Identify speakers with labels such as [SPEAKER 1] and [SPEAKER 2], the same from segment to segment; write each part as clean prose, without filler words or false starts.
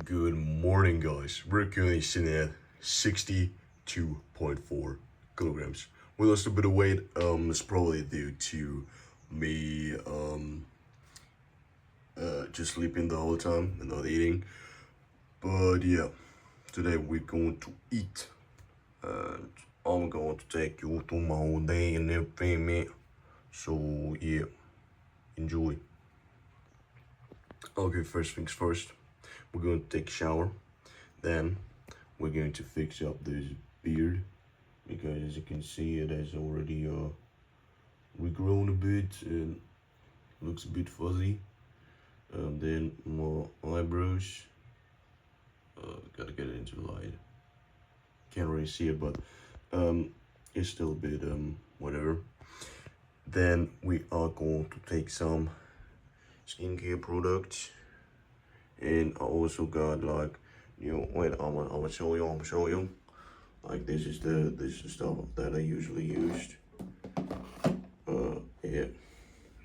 [SPEAKER 1] Good morning, guys. We're currently sitting at 62.4 kilograms. We lost a bit of weight. It's probably due to me just sleeping the whole time and not eating. But yeah, today we're going to eat. And I'm going to take you through my whole day and everything, man. So yeah, enjoy. Okay, first things first. We're going to take a shower. Then we're going to fix up this beard because, as you can see, it has already regrown a bit and looks a bit fuzzy. Then more eyebrows. Gotta get it into the light. Can't really see it, but it's still a bit whatever. Then we are going to take some skincare products, and I also got like, wait, I'm gonna show you. Like this is the stuff that I usually used. Yeah,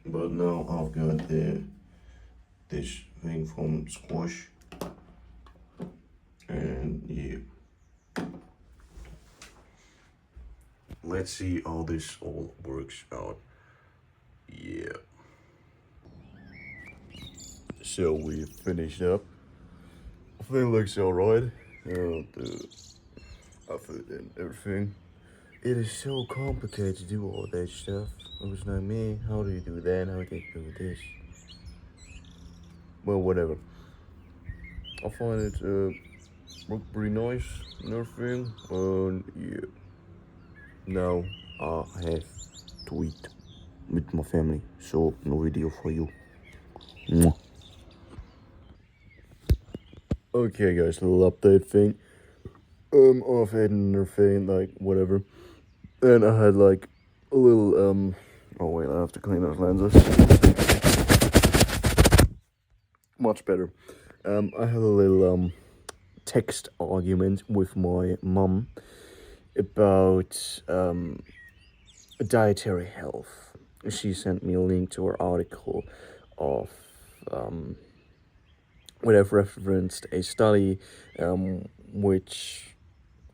[SPEAKER 1] but now I've got this thing from Squash, and yeah, let's see how this all works out. Yeah. So we finished up. I think it looks alright. The outfit and everything. It is so complicated to do all that stuff. It was not me. How do you do that? How do you do this? Well, whatever. I find it look pretty nice and everything. And yeah. Now I have to eat with my family. So no video for you. Mwah. Okay, guys, a little update thing. I've had another thing, like whatever. And I had like a little oh wait, I have to clean those lenses. Much better. I had a little text argument with my mum about dietary health. She sent me a link to her article of where I've referenced a study which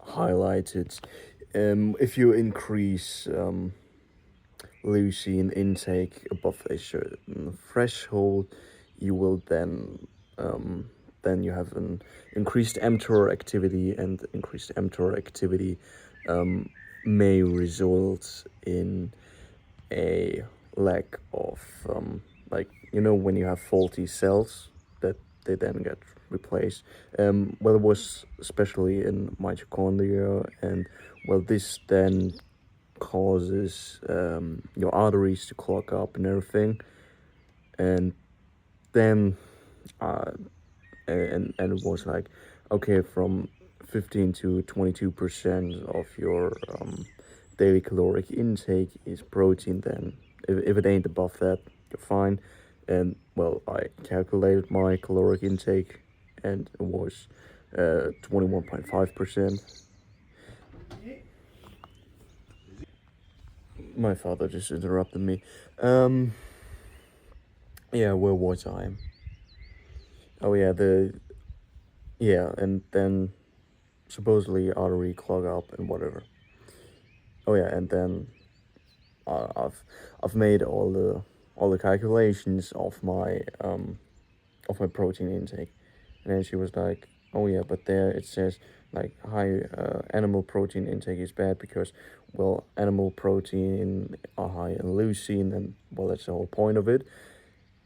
[SPEAKER 1] highlighted if you increase leucine intake above a certain threshold, you will then you have an increased mTOR activity, and increased mTOR activity may result in a lack of when you have faulty cells that they then get replaced. Well, it was especially in mitochondria, and well, this then causes your arteries to clog up and everything, and then and it was like, okay, from 15 to 22% of your daily caloric intake is protein. Then if it ain't above that, you're fine. And well, I calculated my caloric intake, and it was 21.5%. My father just interrupted me. Yeah, where was I? Oh yeah, and then supposedly artery clog up and whatever. Oh yeah, and then I've made all the calculations of my protein intake, and then she was like, oh yeah, but there it says like high animal protein intake is bad because, well, animal protein are high in leucine, and well, that's the whole point of it.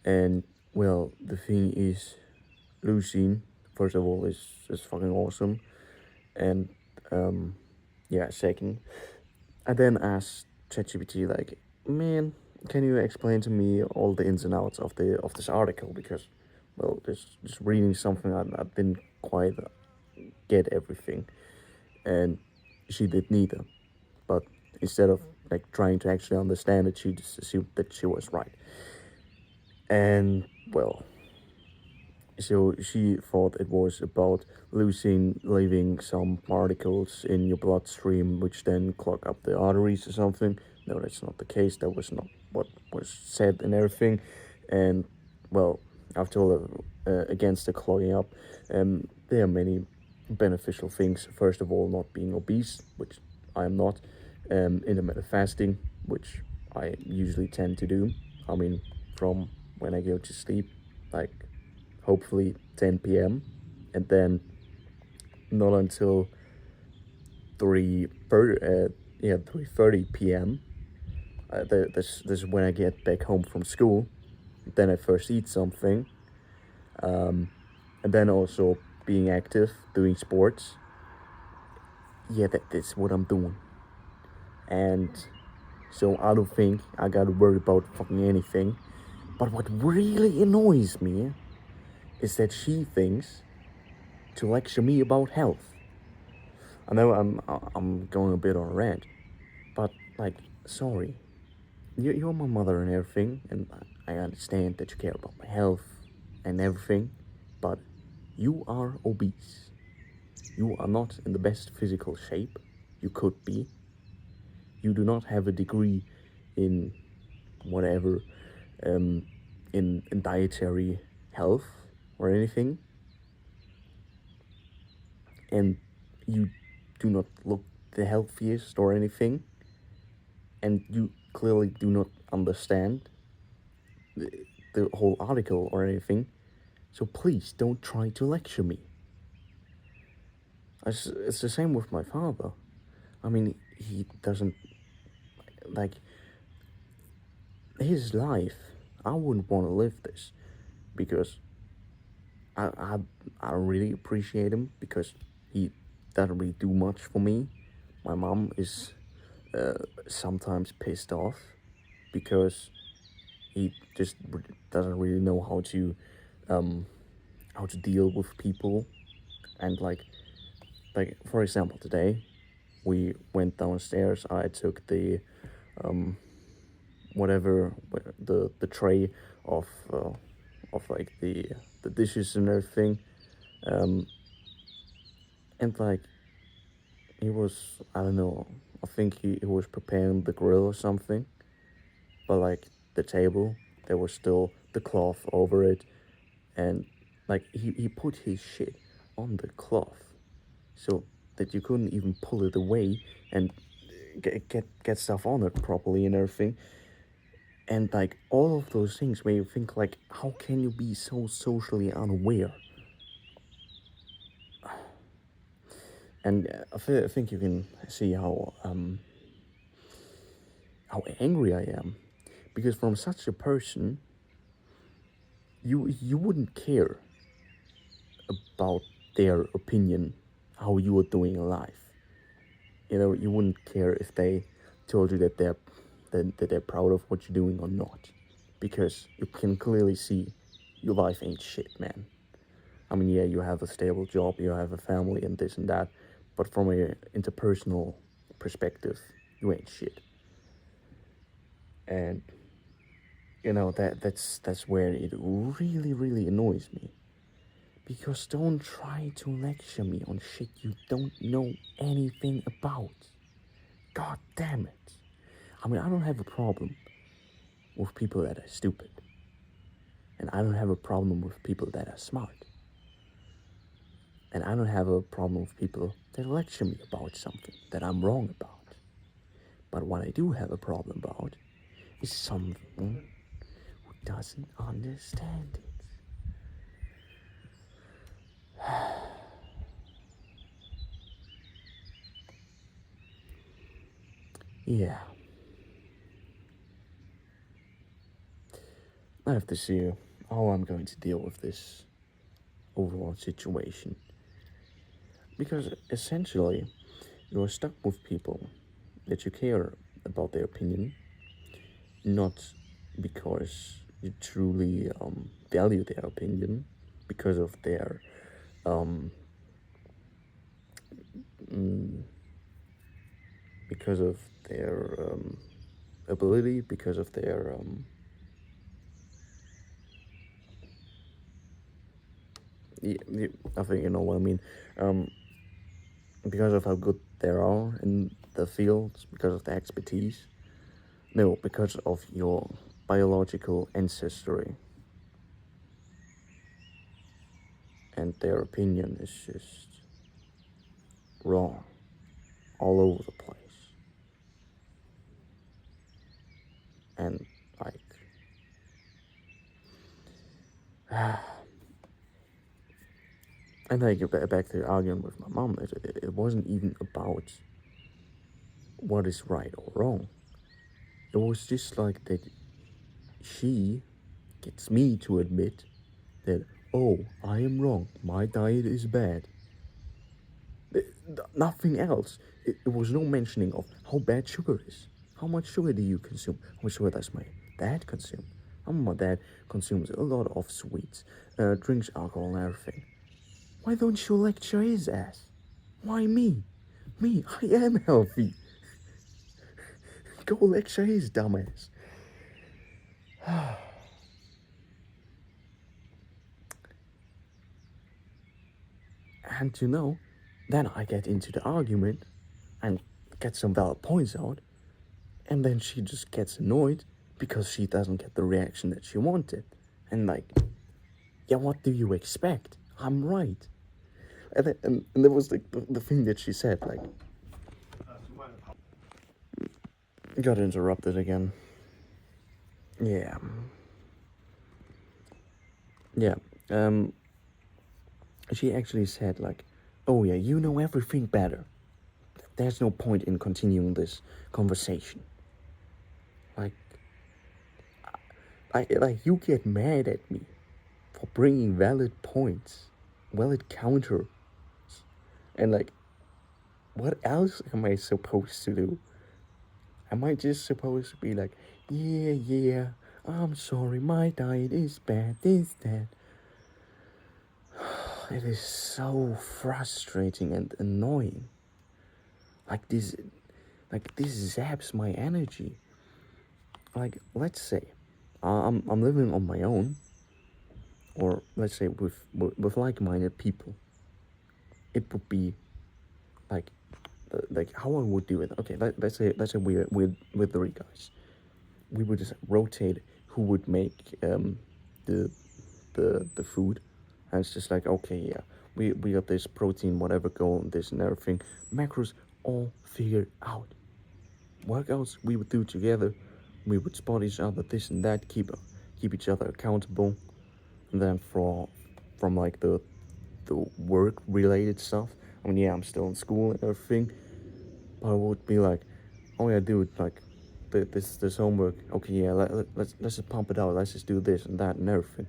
[SPEAKER 1] And well, the thing is, leucine, first of all, is fucking awesome, and yeah, second, I then asked ChatGPT, like, man, can you explain to me all the ins and outs of this article, because, well, just reading something, I didn't quite get everything, and she did neither. But instead of like trying to actually understand it, she just assumed that she was right. And well, so she thought it was about leucine leaving some particles in your bloodstream, which then clog up the arteries or something. No, that's not the case. That was not what was said and everything. And well, I've told her against the clogging up. There are many beneficial things. First of all, not being obese, which I am not. Intermittent fasting, which I usually tend to do. I mean, from when I go to sleep, like hopefully 10 p.m. and then not until 3:30 p.m. This is when I get back home from school. Then I first eat something, and then also being active, doing sports. Yeah, that's what I'm doing. And so I don't think I gotta worry about fucking anything. But what really annoys me is that she thinks to lecture me about health. I know I'm going a bit on a rant, but like, sorry, you're my mother and everything, and I understand that you care about my health and everything, but you are obese. You are not in the best physical shape you could be. You do not have a degree in whatever, in dietary health or anything, and you do not look the healthiest or anything, and you clearly do not understand the whole article or anything. So please don't try to lecture me. It's the same with my father. I mean, he doesn't like his life. I wouldn't want to live this because I, I, I really appreciate him because he doesn't really do much for me. My mom is sometimes pissed off because he just doesn't really know how to deal with people, and like for example, today we went downstairs. I took the whatever the tray of like the dishes and everything, and like he was, I don't know, I think he was preparing the grill or something, but like the table, there was still the cloth over it, and like he put his shit on the cloth so that you couldn't even pull it away and get stuff on it properly and everything. And like all of those things where you think like, how can you be so socially unaware? And I think you can see how angry I am, because from such a person, you wouldn't care about their opinion, how you are doing in life. You know, you wouldn't care if they told you that they're proud of what you're doing or not, because you can clearly see your life ain't shit, man. I mean, yeah, you have a stable job, you have a family, and this and that, but from a interpersonal perspective, you ain't shit. And you know that's where it really annoys me, because don't try to lecture me on shit you don't know anything about. God damn it. I mean, I don't have a problem with people that are stupid, and I don't have a problem with people that are smart, and I don't have a problem with people that lecture me about something that I'm wrong about. But what I do have a problem about is someone who doesn't understand it. Yeah, I have to see how I'm going to deal with this overall situation. Because essentially, you're stuck with people that you care about their opinion, not because you truly value their opinion, because of their um, mm, because of their ability, because of their I think you know what I mean. Um, because of how good they are in the fields, because of the expertise. No, because of your biological ancestry. and their opinion is just wrong all over the place. And like, and like back to the argument with my mom, it wasn't even about what is right or wrong. It was just like that she gets me to admit that, oh, I am wrong, my diet is bad. Nothing else. It was no mentioning of how bad sugar is. How much sugar do you consume? How much sugar does my dad consume? My dad consumes a lot of sweets, drinks alcohol and everything. Why don't you lecture his ass? Why me? Me, I am healthy. Go lecture his dumbass. And you know, then I get into the argument and get some valid points out, and then she just gets annoyed because she doesn't get the reaction that she wanted. And like, yeah, what do you expect? I'm right. And there was like the thing that she said, like, got interrupted again. Yeah. Yeah. She actually said like, oh yeah, you know everything better. There's no point in continuing this conversation. Like, like you get mad at me for bringing valid points, valid counter, and like, what else am I supposed to do? Am I just supposed to be like, yeah, I'm sorry, my diet is bad, this, that? It is so frustrating and annoying. Like this zaps my energy. Like, let's say, I'm living on my own, or let's say with like-minded people. It would be like how I would do it. Okay, let's say we're with three guys. We would just rotate who would make the the food, and it's just like, okay, yeah, we got this protein, whatever, go on this and everything, macros all figured out. Workouts we would do together. We would spot each other, this and that, keep each other accountable. And then from like the work related stuff. I mean, yeah, I'm still in school and everything, but I would be like, oh yeah, dude, like this homework. Okay, yeah, let's just pump it out. Let's just do this and that and everything.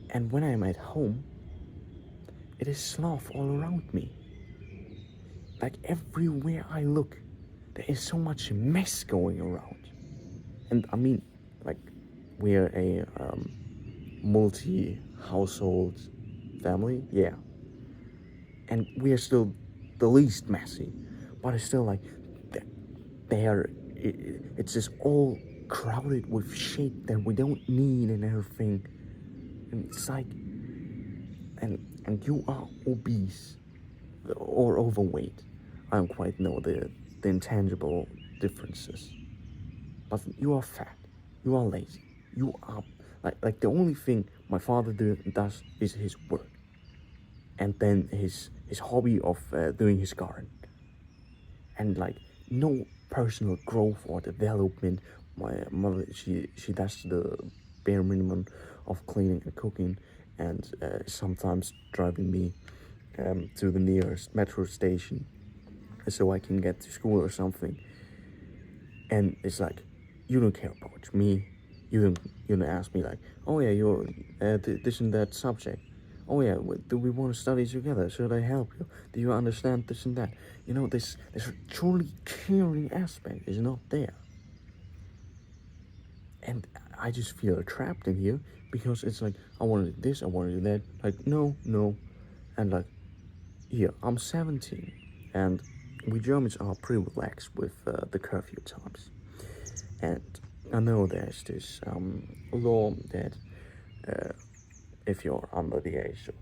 [SPEAKER 1] And when I'm at home, it is sloth all around me. Like everywhere I look, there is so much mess going around. And I mean, like, we're a multi-household family, yeah. And we are still the least messy, but it's still like, it's just all crowded with shit that we don't need and everything. And it's like, and you are obese or overweight. I don't quite know the intangible differences. But you are fat, you are lazy, you are like the only thing my father does is his work, and then his hobby of doing his garden, and like no personal growth or development. My mother, she does the bare minimum of cleaning and cooking, and sometimes driving me to the nearest metro station so I can get to school or something. And it's like, you don't care about me. You don't ask me like, oh yeah, you're this and that subject. Oh yeah, do we want to study together? Should I help you? Do you understand this and that? You know, this truly caring aspect is not there. And I just feel trapped in here because it's like, I want to do this, I want to do that. Like, no. And like, here, I'm 17, and we Germans are pretty relaxed with the curfew times. And I know there's this law that if you're under the age of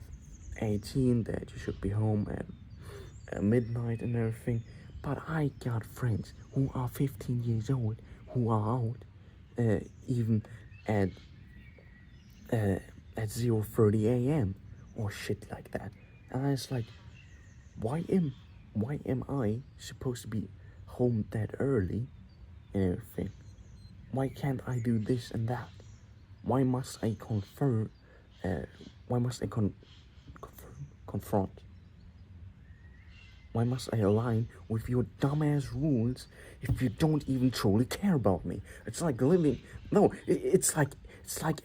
[SPEAKER 1] 18, that you should be home at midnight and everything. But I got friends who are 15 years old who are out even at 0:30 a.m. or shit like that. And I was like, why am I supposed to be home that early and everything? Why can't I do this and that? Why must I confer? Uh, why must I confront? Why must I align with your dumbass rules if you don't even truly care about me? It's like living. No, it's like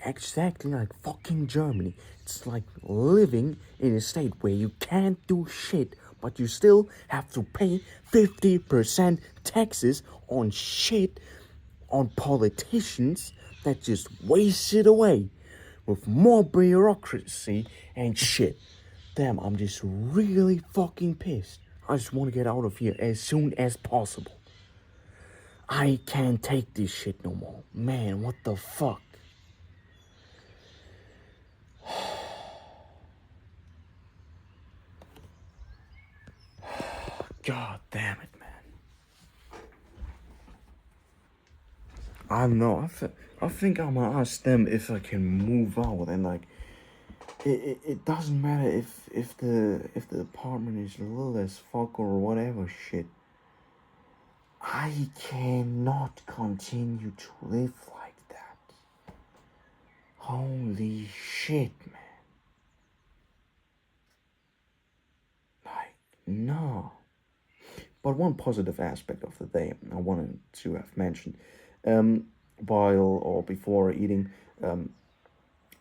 [SPEAKER 1] exactly like fucking Germany. It's like living in a state where you can't do shit, but you still have to pay 50% taxes on shit, on politicians that just waste it away with more bureaucracy and shit. Damn, I'm just really fucking pissed. I just want to get out of here as soon as possible. I can't take this shit no more. Man, what the fuck? God damn it, man. I don't know. I think I'm gonna ask them if I can move out and like. It doesn't matter if the apartment is little as fuck or whatever shit. I cannot continue to live like that. Holy shit, man. Like, no. But one positive aspect of the day I wanted to have mentioned, while or before eating,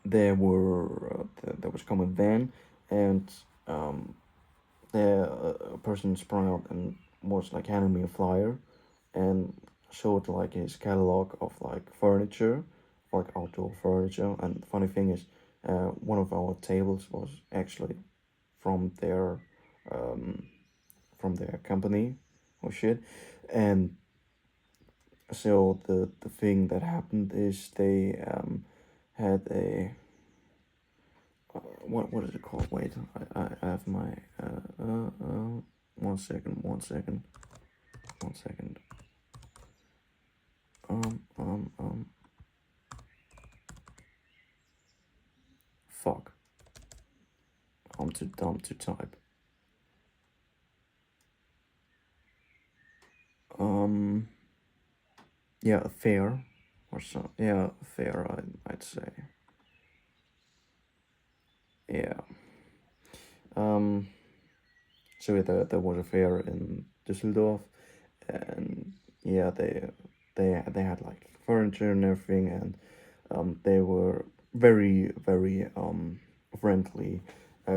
[SPEAKER 1] there was come a van, and there a person sprung out and was like handing me a flyer, and showed like his catalog of like furniture, like outdoor furniture. And the funny thing is, one of our tables was actually from their um, from their company or shit. And so the thing that happened is they had a what is it called? Wait, I have my 1 second. Um, fuck. I'm too dumb to type. Um, yeah, a fair or so. Yeah, a fair. I'd say. Yeah. Um. So there was a fair in Düsseldorf, and yeah, they had like furniture and everything, and they were very friendly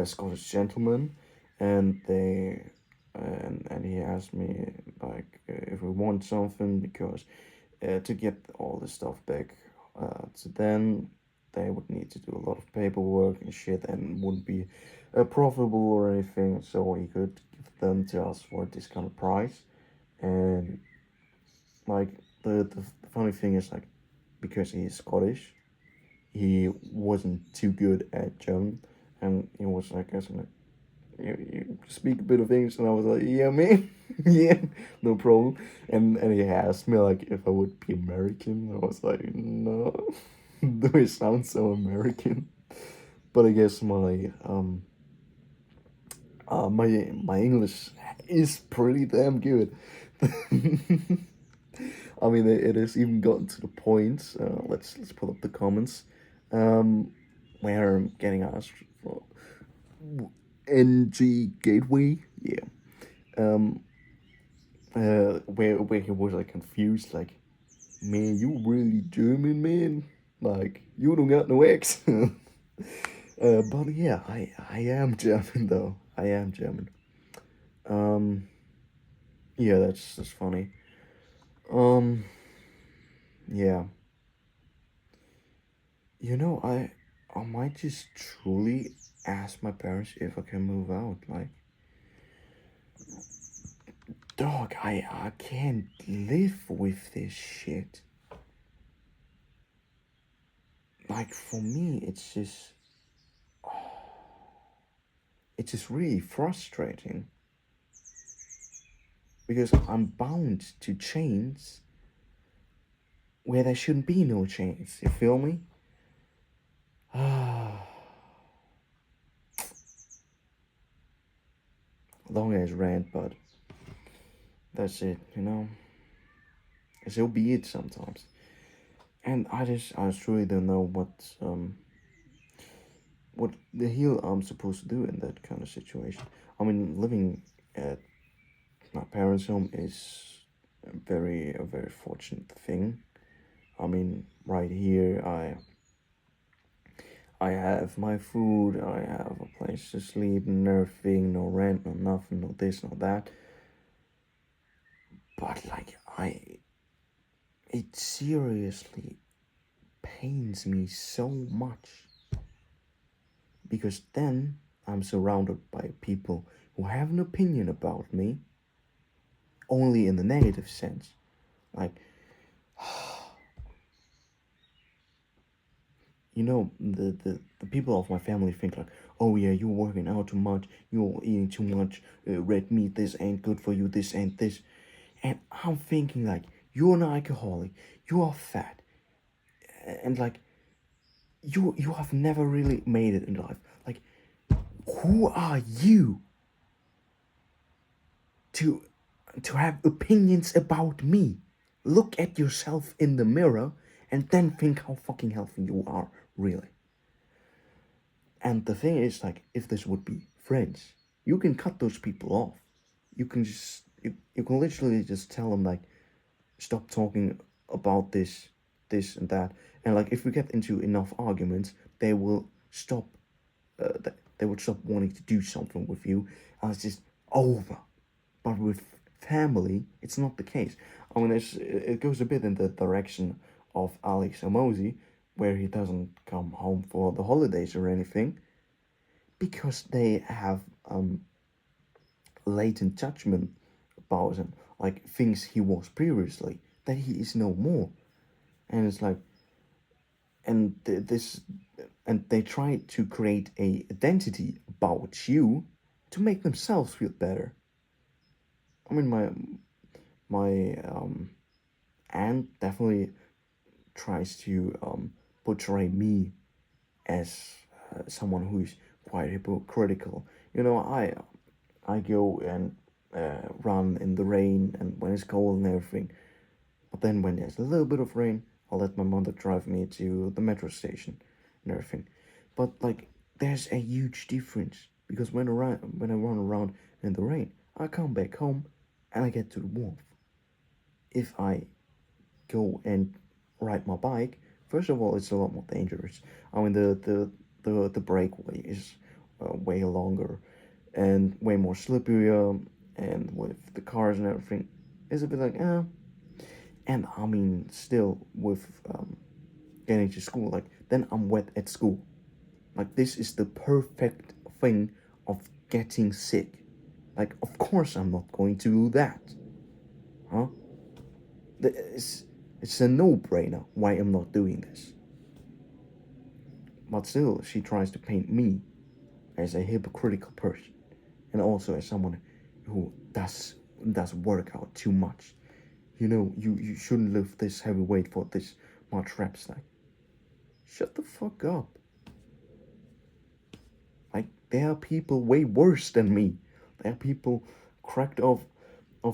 [SPEAKER 1] Scottish gentlemen, and they and he asked me like if we want something because to get all the stuff back to them, they would need to do a lot of paperwork and shit, and wouldn't be profitable or anything. So he could give them to us for a discounted price, and like the funny thing is like because he is Scottish, he wasn't too good at German, and he was like asking like, you speak a bit of English, and I was like, yeah, man, yeah, no problem. And he asked me like if I would be American. I was like, no, do I sound so American? But I guess my English is pretty damn good. I mean, it has even gotten to the point. Let's pull up the comments, where I'm getting asked for NG Gateway. Yeah. Um. Where he was like confused, like, man, you really German, man? Like, you don't got no accent. But yeah, I am German though. I am German. Um. Yeah, that's funny. Um. Yeah. I might just truly ask my parents if I can move out. Like, dog, I can't live with this shit. Like, for me, it's just really frustrating because I'm bound to chains where there shouldn't be no chains. You feel me? long ass rant, but that's it, you know. So be it sometimes. And I just really don't know what the hell I'm supposed to do in that kind of situation. I mean, living at my parents' home is a very fortunate thing. I mean, right here, I have my food, I have a place to sleep, nothing, no rent, no nothing, no this, no that. But like, it seriously pains me so much because then I'm surrounded by people who have an opinion about me only in the negative sense. Like, you know, the people of my family think like, oh yeah, you're working out too much, you're eating too much red meat, this ain't good for you, this ain't this. And I'm thinking like, you're an alcoholic, you are fat, and like, you have never really made it in life. Like, who are you to have opinions about me? Look at yourself in the mirror and then think how fucking healthy you are, really. And the thing is, like, if this would be friends, you can cut those people off. You can literally just tell them like, stop talking about this and that. And like, if we get into enough arguments, they will stop. They would stop wanting to do something with you, and it's just over. But with family, it's not the case. I mean, it goes a bit in the direction of Alex Amosi, where he doesn't come home for the holidays or anything because they have latent judgment about him, like things he was previously that he is no more, and it's like, this, and they try to create a identity about you to make themselves feel better. I mean, my aunt definitely tries to portray me as someone who is quite hypocritical. You know, I go and run in the rain and when it's cold and everything. But then when there's a little bit of rain, I'll let my mother drive me to the metro station and everything. But like, there's a huge difference because when I run around in the rain, I come back home and I get to the warmth. If I go and ride my bike, first of all, it's a lot more dangerous. I mean, the breakaway is way longer and way more slipperier, and with the cars and everything, it's a bit like, And I mean, still with getting to school, like, then I'm wet at school. Like, this is the perfect thing of getting sick. Like, of course I'm not going to do that. Huh? It's a no-brainer why I'm not doing this. But still, she tries to paint me as a hypocritical person, and also as someone who does work out too much. You know, you shouldn't lift this heavy weight for this much reps. Like, shut the fuck up. Like, there are people way worse than me. There are people cracked of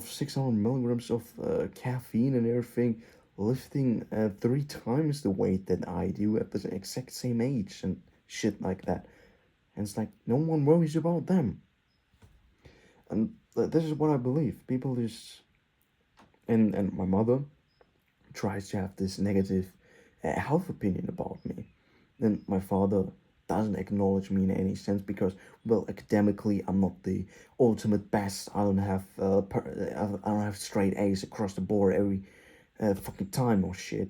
[SPEAKER 1] 600 milligrams of caffeine and everything, lifting 3 times the weight that I do at the exact same age and shit like that. And it's like, no one worries about them. And this is what I believe. People just, and my mother tries to have this negative health opinion about me. Then my father doesn't acknowledge me in any sense because, well, academically I'm not the ultimate best. I don't have I don't have straight A's across the board every fucking time or shit.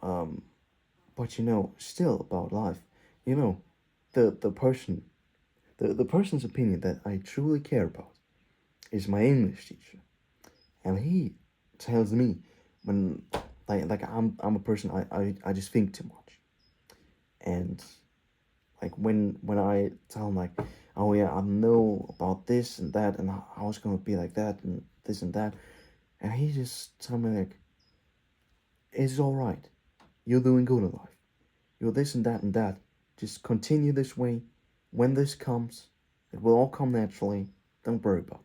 [SPEAKER 1] But you know, still about life, you know, the person, the person's opinion that I truly care about is my English teacher, and he tells me when like I'm a person, I just think too much, and like when I tell him like, oh yeah, I know about this and that and how it's gonna be like that and this and that, and he just tell me like, it's all right, you're doing good in life, you're this and that and that, just continue this way. When this comes, It will all come naturally. Don't worry about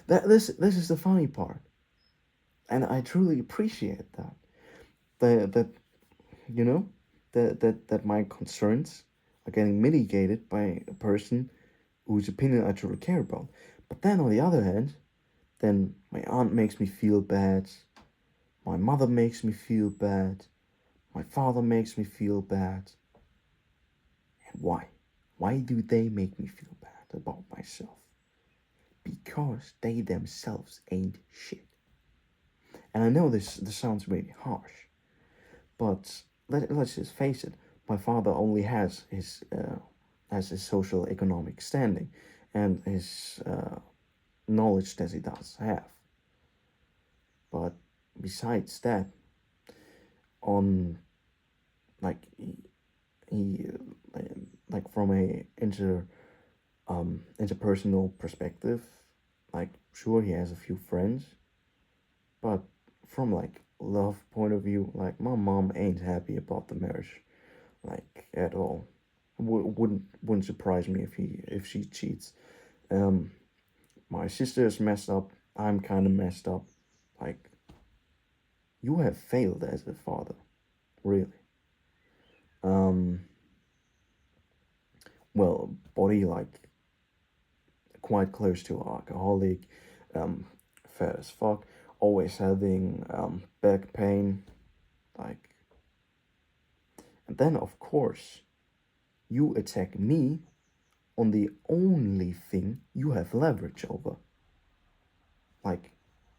[SPEAKER 1] that. This is the funny part, and I truly appreciate that. That you know that my concerns are getting mitigated by a person whose opinion I truly care about. But then on the other hand, then my aunt makes me feel bad, my mother makes me feel bad, my father makes me feel bad. And why? Why do they make me feel bad about myself? Because they themselves ain't shit. And I know this sounds really harsh, but let's just face it. My father only has his social economic standing, and his knowledge that he does have. But besides that, on like he like from a interpersonal perspective, like sure he has a few friends, but from like love point of view, like my mom ain't happy about the marriage, like at all. Wouldn't surprise me if she cheats. Um, my sister is messed up. I'm kind of messed up. Like you have failed as a father, really. Um, well, body like quite close to alcoholic, fat as fuck, always having back pain, like. And then of course, you attack me on the only thing you have leverage over. Like,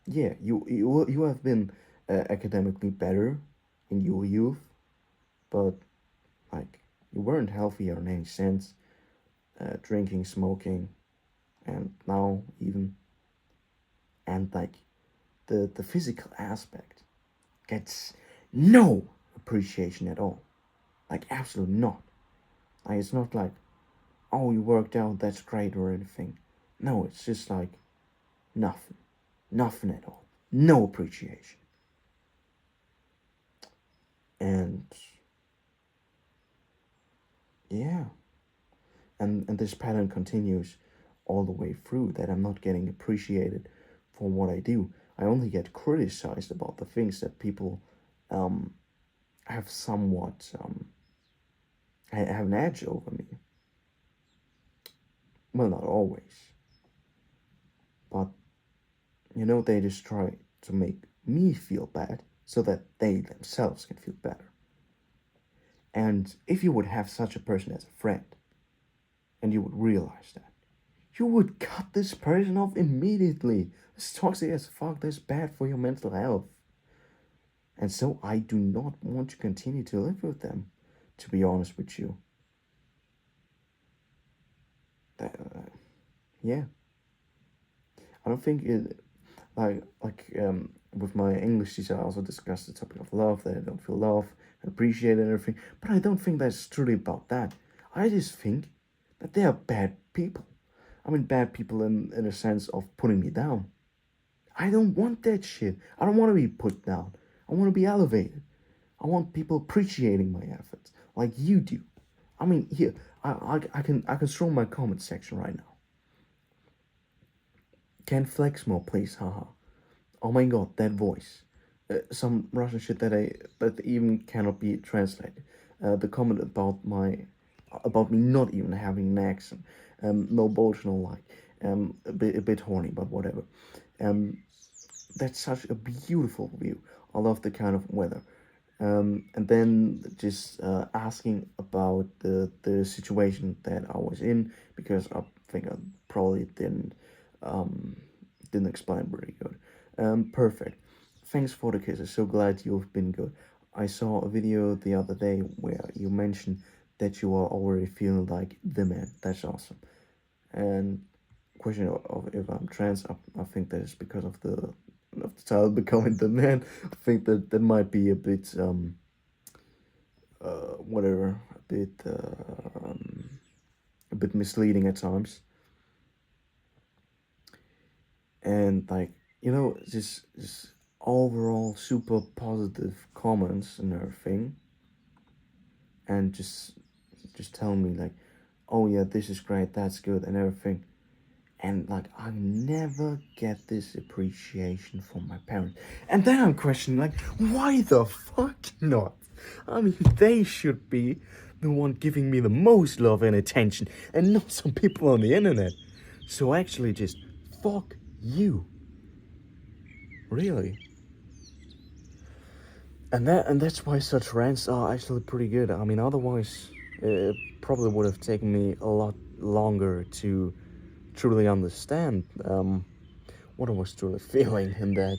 [SPEAKER 1] yeah, you have been academically better in your youth, but like you weren't healthy in any sense, drinking, smoking, and now even, and like the physical aspect gets no appreciation at all. Like absolutely not. Like it's not like, oh, you worked out, that's great or anything. No, it's just like nothing. Nothing at all. No appreciation. And yeah. And this pattern continues all the way through, that I'm not getting appreciated for what I do. I only get criticized about the things that people um, have somewhat have an edge over me. Well, not always, but they just try to make me feel bad so that they themselves can feel better. And if you would have such a person as a friend, and you would realize that, you would cut this person off immediately. This toxic as fuck, this bad for your mental health. And so I do not want to continue to live with them, to be honest with you. Uh, yeah. I don't think it, with my English teacher, I also discussed the topic of love, that I don't feel love and appreciate and everything. But I don't think that's truly about that. I just think that they are bad people. I mean, bad people in a sense of putting me down. I don't want that shit. I don't want to be put down. I want to be elevated. I want people appreciating my efforts like you do. I mean, here, I can scroll my comment section right now. Can flex more, please, haha. Oh my god, that voice. Some Russian shit that even cannot be translated. The comment about me not even having an accent. No bullshit, no lie. A bit horny, but whatever. Um, that's such a beautiful view. I love the kind of weather. And then just asking about the situation that I was in, because I think I probably didn't explain very good. Perfect. Thanks for the kisses. So glad you've been good. I saw a video the other day where you mentioned that you are already feeling like the man. That's awesome. And question of if I'm trans, I think that is because of the child becoming the man. I think that might be a bit whatever, a bit misleading at times. And like just overall super positive comments and everything, and just just tell me like, oh yeah, this is great, that's good, and everything. And like, I never get this appreciation from my parents. And then I'm questioning, like, why the fuck not? I mean, they should be the one giving me the most love and attention, and not some people on the internet. So actually, just fuck you. Really. And that's why such rants are actually pretty good. I mean, otherwise, it probably would have taken me a lot longer to truly understand what I was truly feeling in that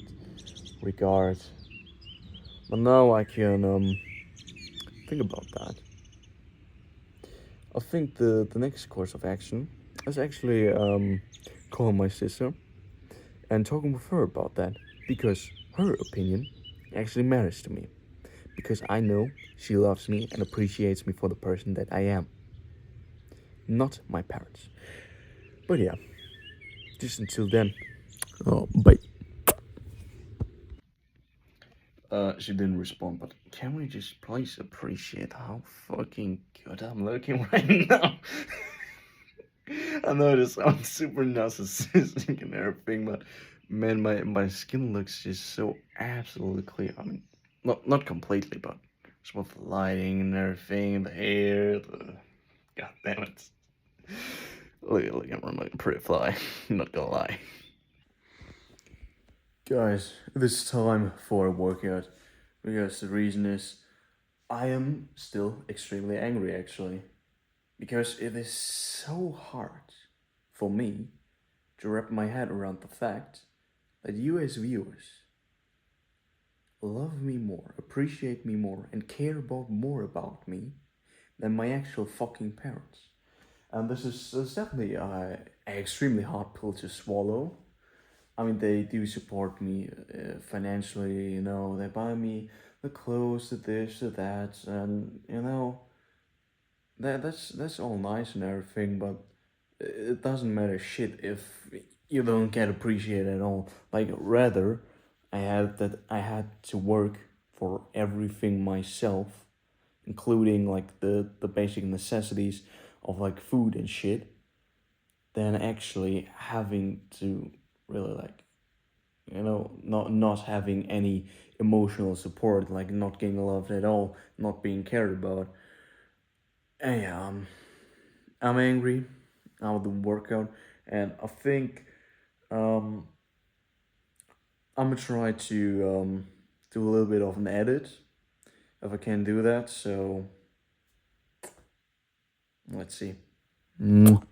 [SPEAKER 1] regard. But now I can think about that. I think the next course of action is actually calling my sister and talking with her about that, because her opinion actually matters to me, because I know she loves me and appreciates me for the person that I am, not my parents. But yeah, just until then. Oh, bye. She didn't respond, but can we just please appreciate how fucking good I'm looking right now? I know this sounds super narcissistic and everything, but man, my skin looks just so absolutely clear. I mean, not completely, but just with the lighting and everything, the hair, the god damn it. Look, I'm like a pretty fly. Not gonna lie. Guys, this time for a workout, because the reason is I am still extremely angry actually, because it is so hard for me to wrap my head around the fact that you as viewers love me more, appreciate me more, and care about more about me than my actual fucking parents. And this is definitely an extremely hard pill to swallow. I mean, they do support me financially, you know, they buy me the clothes, the this, the that, and you know, that's all nice and everything, but it doesn't matter shit if you don't get appreciated at all. Like rather, I had to work for everything myself, including like the basic necessities of like food and shit, than actually having to really like, you know, not having any emotional support, like not getting loved at all, not being cared about. And yeah, I'm angry out of the workout, and I think um, I'm gonna try to do a little bit of an edit if I can do that. So let's see. Mwah.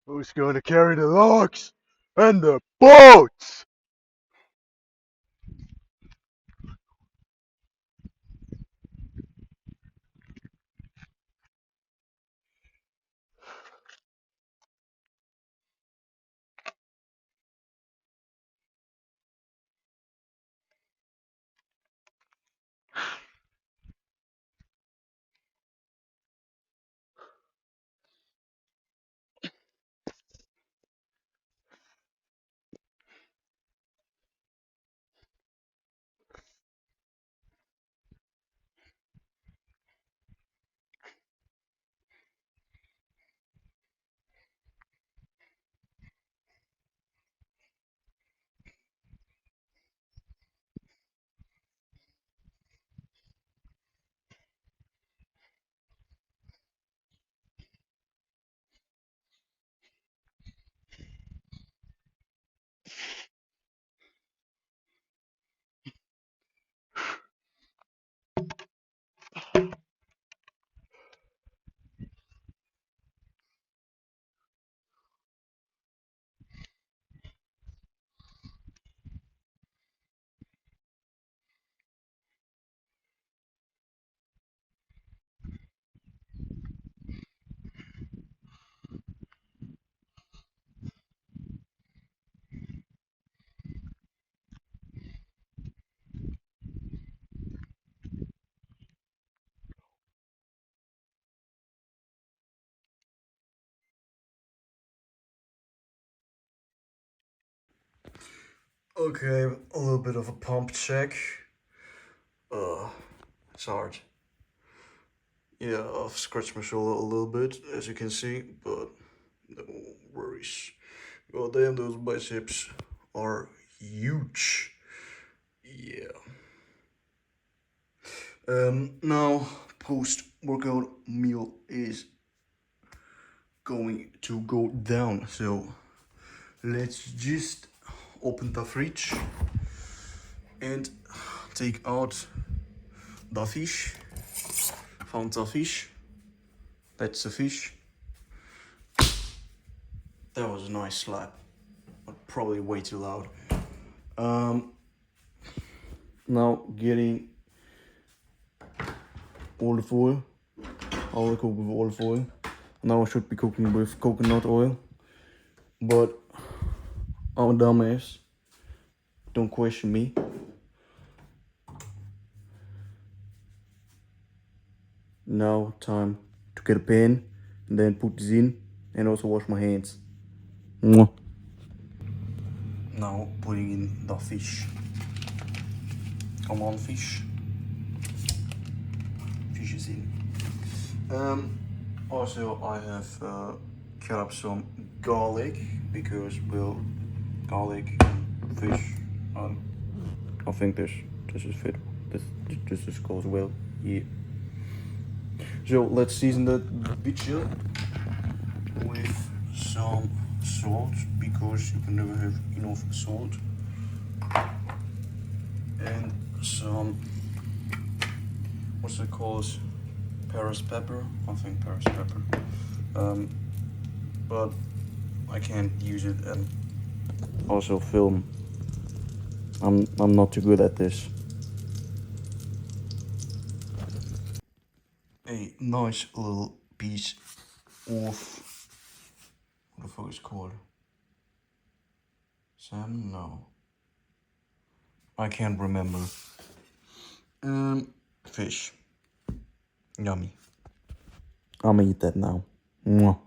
[SPEAKER 2] Who's gonna carry the logs and the boats?
[SPEAKER 1] Okay, a little bit of a pump check. It's hard. Yeah, I've scratched my shoulder a little bit, as you can see, but no worries. God damn, those biceps are huge. Yeah. Now, post-workout meal is going to go down, so let's just open the fridge and take out the fish. Found the fish. That's the fish. That was a nice slap, but probably way too loud. Now getting olive oil. I will cook with olive oil. Now I should be cooking with coconut oil, but I'm a dumbass. Don't question me. Now time to get a pan and then put this in and also wash my hands. Mwah. Now putting in the fish. Come on, fish. Fish is in. Also I have cut up some garlic because well, garlic and fish. I think this is fit. This goes well. Yeah. So let's season the bitch with some salt because you can never have enough salt, and some what's it called? Paris pepper. I think Paris pepper. But I can't use it and also film. I'm not too good at this. A nice little piece of what the fuck is it called? Salmon? No. I can't remember. Fish. Yummy. I'm gonna eat that now. Mwah.